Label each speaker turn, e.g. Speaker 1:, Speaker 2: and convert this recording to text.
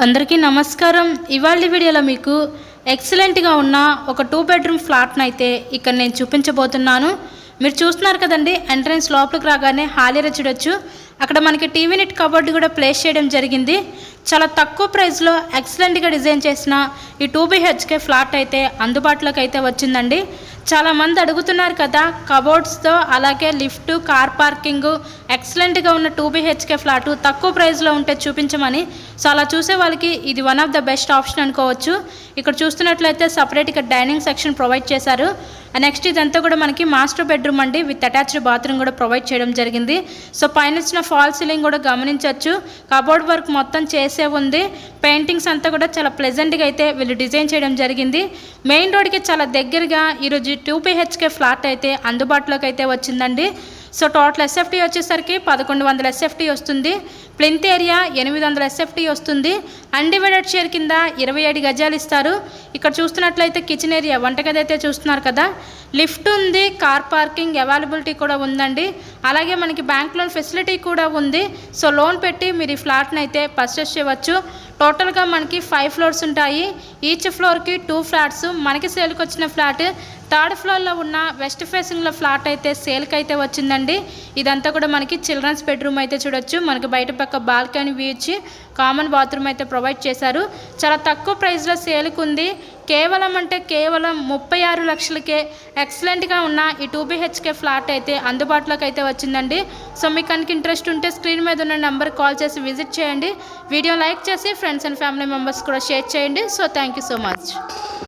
Speaker 1: అందరికీ నమస్కారం. ఇవాళ వీడియోలో మీకు ఎక్సలెంట్గా ఉన్న ఒక 2 బెడ్రూమ్ ఫ్లాట్ని అయితే ఇక్కడ నేను చూపించబోతున్నాను. మీరు చూస్తున్నారు కదండి, ఎంట్రన్స్ లోపలికి రాగానే హాల్ ఏరియా చూడొచ్చు. అక్కడ మనకి టీవీ నెట్ కబోర్డ్ కూడా ప్లేస్ చేయడం జరిగింది. చాలా తక్కువ ప్రైస్లో ఎక్సలెంట్గా డిజైన్ చేసిన ఈ 2 BHK ఫ్లాట్ అయితే అందుబాటులోకి అయితే వచ్చిందండి. చాలామంది అడుగుతున్నారు కదా, కబోర్డ్స్తో అలాగే లిఫ్ట్, కార్ పార్కింగ్ ఎక్సలెంట్గా ఉన్న 2 BHK ఫ్లాటు తక్కువ ప్రైస్లో ఉంటే చూపించమని. సో అలా చూసే వాళ్ళకి ఇది one of the best option అనుకోవచ్చు. ఇక్కడ చూస్తున్నట్లయితే సపరేట్గా డైనింగ్ సెక్షన్ ప్రొవైడ్ చేశారు. నెక్స్ట్ ఇదంతా కూడా మనకి మాస్టర్ బెడ్రూమ్ అండి, విత్ అటాచ్డ్ బాత్రూమ్ కూడా ప్రొవైడ్ చేయడం జరిగింది. సో పైన ఇచ్చిన ఫాల్ సీలింగ్ కూడా గమనించవచ్చు. కబోర్డ్ వర్క్ మొత్తం చేసే ఉంది. పెయింటింగ్స్ అంతా కూడా చాలా ప్లెజెంట్గా అయితే వీళ్ళు డిజైన్ చేయడం జరిగింది. మెయిన్ రోడ్కి చాలా దగ్గరగా ఈరోజు 2 BHK ఫ్లాట్ అయితే అందుబాటులోకి అయితే వచ్చిందండి. సో టోటల్ SFT వచ్చేసరికి 1100 SFT వస్తుంది. ప్లింత్ ఏరియా 800 SFT వస్తుంది. అన్డివైడెడ్ షేర్ కింద 27 గజాలు ఇస్తారు. ఇక్కడ చూస్తున్నట్లయితే కిచెన్ ఏరియా, వంటగది అయితే చూస్తున్నారు కదా, లిఫ్ట్ ఉంది, కార్ పార్కింగ్ అవైలబిలిటీ కూడా ఉందండి. అలాగే మనకి బ్యాంక్ లోన్ ఫెసిలిటీ కూడా ఉంది. సో లోన్ పెట్టి మీరు ఈ ఫ్లాట్ని అయితే పర్చేస్ చేయవచ్చు. టోటల్గా మనకి 5 ఫ్లోర్స్ ఉంటాయి. ఈచ్ ఫ్లోర్కి 2 ఫ్లాట్స్. మనకి సేల్కి వచ్చిన ఫ్లాట్ 3rd ఫ్లోర్లో ఉన్న వెస్ట్ ఫేసింగ్లో ఫ్లాట్ అయితే సేల్కి అయితే వచ్చిందండి. ఇదంతా కూడా మనకి చిల్డ్రన్స్ బెడ్రూమ్ అయితే చూడొచ్చు. మనకి బయట పక్క బాల్కనీ వ్యూ ఇచ్చి కామన్ బాత్రూమ్ అయితే ప్రొవైడ్ చేశారు. చాలా తక్కువ ప్రైస్లో సేల్కి ఉంది. కేవలం 36 లక్షలకే ఎక్సలెంట్గా ఉన్న ఈ 2 BHK ఫ్లాట్ అయితే అందుబాటులోకి అయితే వచ్చిందండి. సో మీకు కనుక ఇంట్రెస్ట్ ఉంటే స్క్రీన్ మీద ఉన్న నెంబర్కి కాల్ చేసి విజిట్ చేయండి. వీడియో లైక్ చేసి ఫ్రెండ్స్ అండ్ ఫ్యామిలీ మెంబర్స్ కూడా షేర్ చేయండి. So thank you so much.